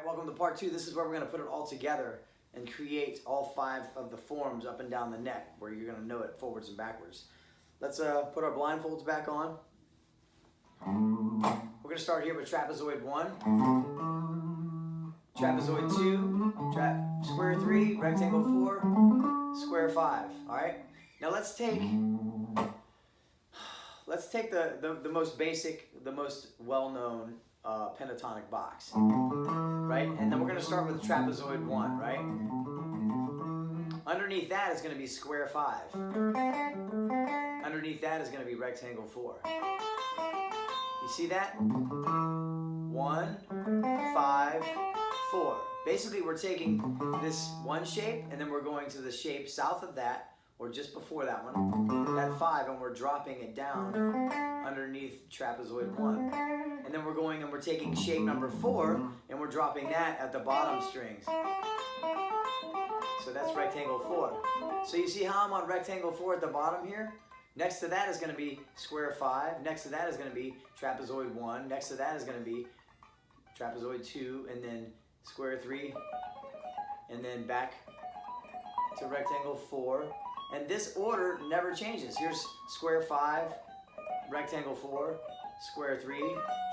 Alright, welcome to part 2. This is where we're going to put it all together and create all 5 of the forms up and down the neck, where you're going to know it forwards and backwards. Let's put our blindfolds back on. We're going to start here with trapezoid 1, trapezoid 2, square 3, rectangle 4, square 5. Alright, now let's take the most basic, the most well-known pentatonic box, right? And then we're going to start with trapezoid 1, right? Underneath that is going to be square 5. Underneath that is going to be rectangle 4. You see that? 1, 5, 4. Basically, we're taking this one shape, and then we're going to the shape south of that, or just before that one, that 5, and we're dropping it down underneath trapezoid 1. And then we're going and we're taking shape number 4, and we're dropping that at the bottom strings. So that's rectangle 4. So you see how I'm on rectangle 4 at the bottom here? Next to that is going to be square 5. Next to that is going to be trapezoid 1. Next to that is going to be trapezoid 2, and then square 3, and then back to rectangle 4. And this order never changes. Here's square 5, rectangle 4, square 3,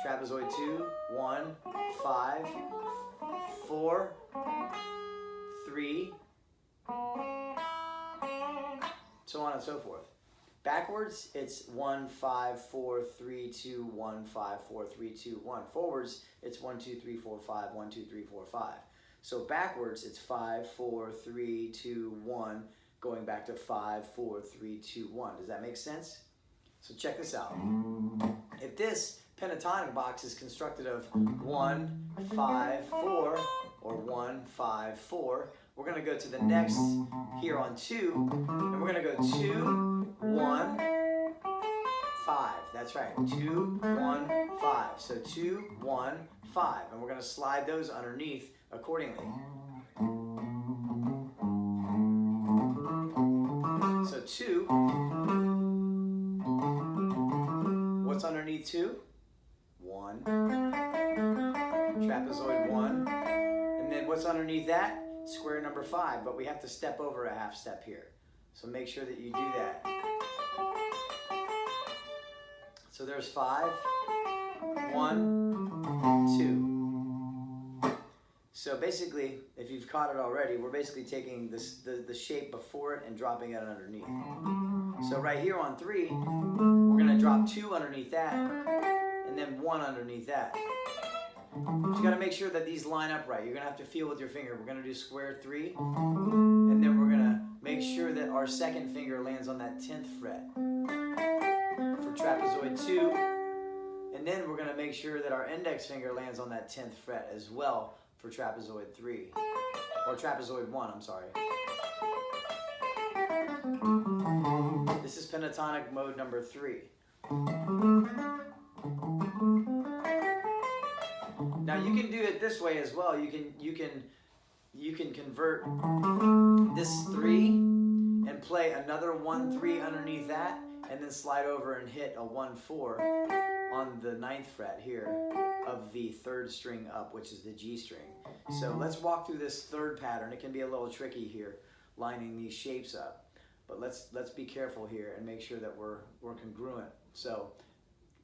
trapezoid 2, 1, 5, 4, 3, so on and so forth. Backwards, it's 1, 5, 4, 3, 2, 1, 5, 4, 3, 2, 1. Forwards, it's 1, 2, 3, 4, 5, 1, 2, 3, 4, 5. So backwards, it's 5, 4, 3, 2, 1, going back to 5, 4, 3, 2, 1. Does that make sense? So check this out. If this pentatonic box is constructed of 1, 5, 4, or 1, 5, 4, we're going to go to the next here on 2, and we're going to go 2, 1, 5. That's right, 2, 1, 5. So 2, 1, 5. And we're going to slide those underneath accordingly. So 2, what's underneath 2? 1, trapezoid 1, and then what's underneath that? Square number 5, but we have to step over a half step here. So make sure that you do that. So there's 5, 1, 2. So basically, if you've caught it already, we're basically taking the shape before it and dropping it underneath. So right here on 3, we're going to drop 2 underneath that, and then 1 underneath that. But you got to make sure that these line up right. You're going to have to feel with your finger. We're going to do square 3, and then we're going to make sure that our second finger lands on that 10th fret for trapezoid 2, and then we're going to make sure that our index finger lands on that 10th fret as well for trapezoid 3, or trapezoid 1, I'm sorry. This is pentatonic mode number 3. Now you can do it this way as well. You can convert this 3 and play another 1, 3 underneath that, and then slide over and hit a 1, 4 on the 9th fret here of the 3rd string up, which is the G string. So let's walk through this 3rd pattern. It can be a little tricky here, lining these shapes up, but let's be careful here and make sure that we're congruent. So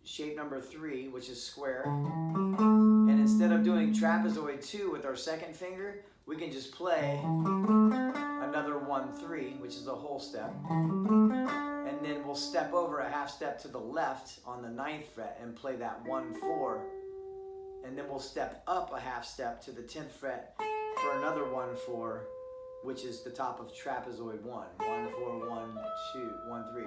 shape number 3, which is square, and instead of doing trapezoid 2 with our second finger, we can just play another 1, 3, which is a whole step, and then we'll step over a half step to the left on the 9th fret and play that 1, 4, and then we'll step up a half step to the 10th fret for another 1, 4, which is the top of trapezoid 1. 1, 4, 1, 2, 1, 3.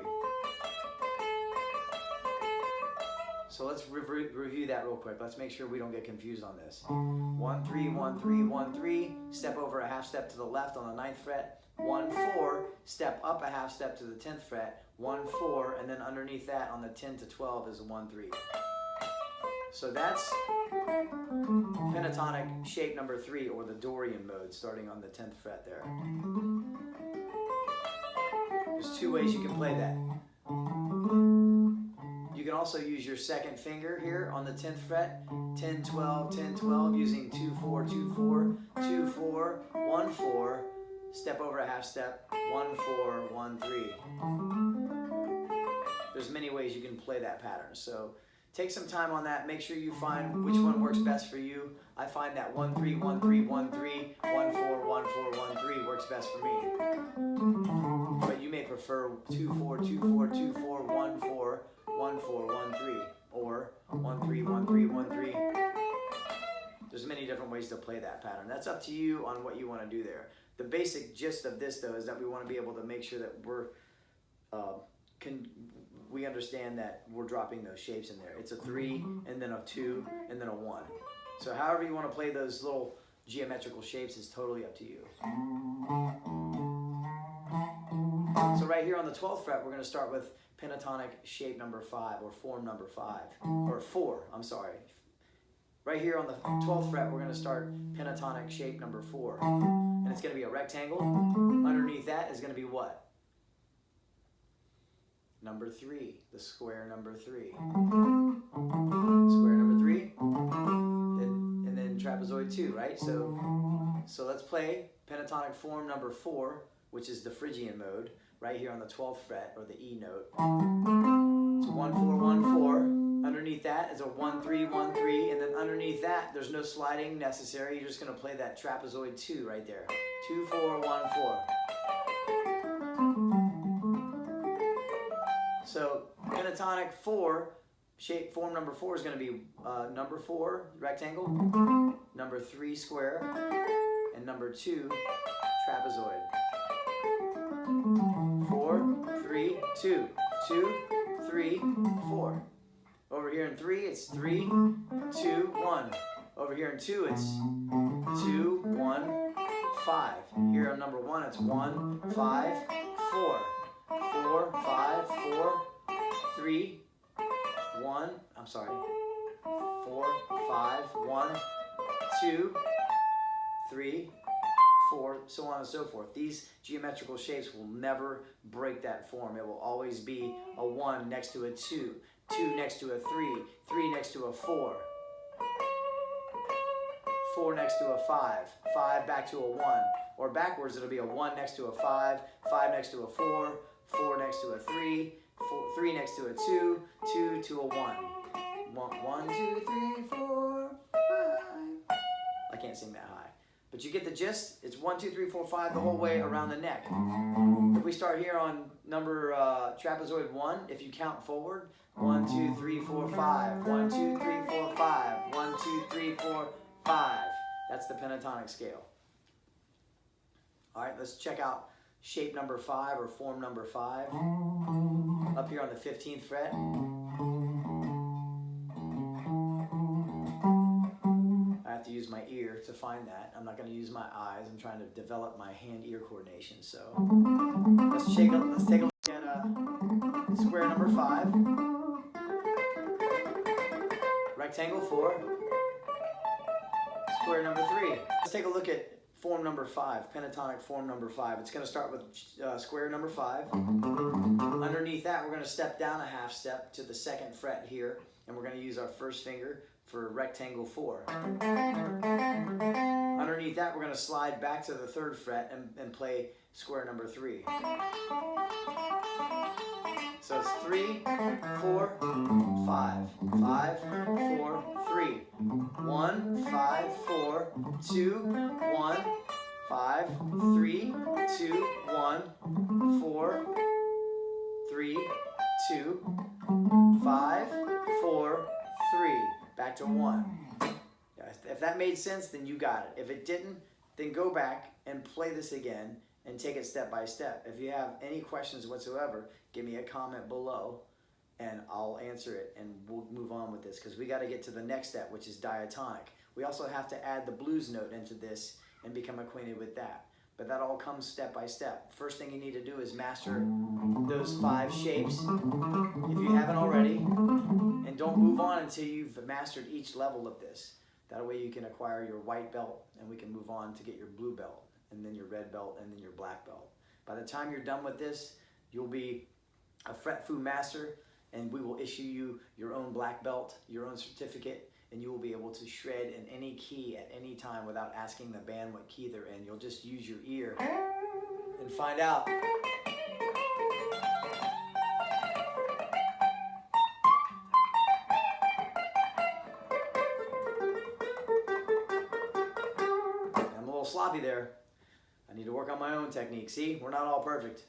So let's review that real quick. Let's make sure we don't get confused on this. 1, 3, 1, 3, 1, 3. Step over a half step to the left on the 9th fret. 1, 4. Step up a half step to the 10th fret. 1, 4. And then underneath that on the 10 to 12 is a 1, 3. So that's pentatonic shape number 3, or the Dorian mode, starting on the 10th fret there. There's 2 ways you can play that. You can also use your second finger here on the 10th fret, 10, 12, 10, 12, using 2, 4, 2, 4, 1, 4, step over a half step, 1, 4, 1, 3. There's many ways you can play that pattern. So take some time on that. Make sure you find which one works best for you. I find that 1, 3, 1, 3, 1, 3, 1, 4, 1, 4, 1, 3 works best for me. But you may prefer 2, 4, 2, 4, 2, 4, 1, 4, 1, 4, 1, 3, or 1, 3, 1, 3, 1, 3. There's many different ways to play that pattern. That's up to you on what you want to do there. The basic gist of this, though, is that we want to be able to make sure that we understand that we're dropping those shapes in there. It's a 3, and then a 2, and then a 1. So however you want to play those little geometrical shapes is totally up to you. So right here on the 12th fret, we're going to start with pentatonic shape number 5, or form number 5, or 4, I'm sorry. Right here on the 12th fret, we're going to start pentatonic shape number 4. And it's going to be a rectangle. Underneath that is going to be what? Number 3, the square number 3. Square number 3, and then trapezoid 2, right? So let's play pentatonic form number 4, which is the Phrygian mode, right here on the 12th fret, or the E note. It's 1, 4, 1, 4. Underneath that is a 1, 3, 1, 3, and then underneath that, there's no sliding necessary. You're just going to play that trapezoid 2 right there. 2, 4, 1, 4. So pentatonic 4, shape form number 4 is going to be number 4, rectangle, number 3, square, and number 2, trapezoid. 4, 3, 2, 2, 3, 4. Over here in 3, it's 3, 2, 1. Over here in 2, it's 2, 1, 5. Here on number 1, it's 1, 5, 4. 4, 5, 4, 3, 1, I'm sorry, 4, 5, 1, 2, 3, 4, so on and so forth. These geometrical shapes will never break that form. It will always be a 1 next to a 2, 2 next to a 3, 3 next to a 4, 4 next to a 5, 5 back to a 1, or backwards it'll be a 1 next to a 5, 5 next to a 4, 4 next to a 3, 3 next to a 2, 2 to a 1. 1, 2, 3, 4, 5. I can't sing that high. But you get the gist. It's 1, 2, 3, 4, 5 the whole way around the neck. If we start here on number trapezoid 1, if you count forward, 1, 2, 3, 4, 5. 1, 2, 3, 4, 5. 1, 2, 3, 4, 5. That's the pentatonic scale. All right, let's check out shape number 5, or form number 5, up here on the 15th fret. I have to use my ear to find that. I'm not going to use my eyes. I'm trying to develop my hand-ear coordination. So let's take a look at square number 5, rectangle 4, square number 3. Let's take a look at form number 5, pentatonic form number 5. It's going to start with square number 5. Underneath that, we're going to step down a half step to the 2nd fret here, and we're going to use our first finger for rectangle 4. Underneath that, we're going to slide back to the 3rd fret and play square number 3. So it's 3, 4, 5, 5, 4, 3. 1, 5, 4, 2, 1, 5, 3, 2, 1, 4, 3, 2, 5, 4, 3. Back to 1. If that made sense, then you got it. If it didn't, then go back and play this again and take it step by step. If you have any questions whatsoever, give me a comment below and I'll answer it, and we'll move on with this because we got to get to the next step, which is diatonic. We also have to add the blues note into this and become acquainted with that. But that all comes step by step. First thing you need to do is master those 5 shapes if you haven't already, and don't move on until you've mastered each level of this. That way you can acquire your white belt, and we can move on to get your blue belt, and then your red belt, and then your black belt. By the time you're done with this, you'll be a fret fu master, and we will issue you your own black belt, your own certificate, and you will be able to shred in any key at any time without asking the band what key they're in. You'll just use your ear and find out. I'm a little sloppy there. I need to work on my own technique. See, we're not all perfect.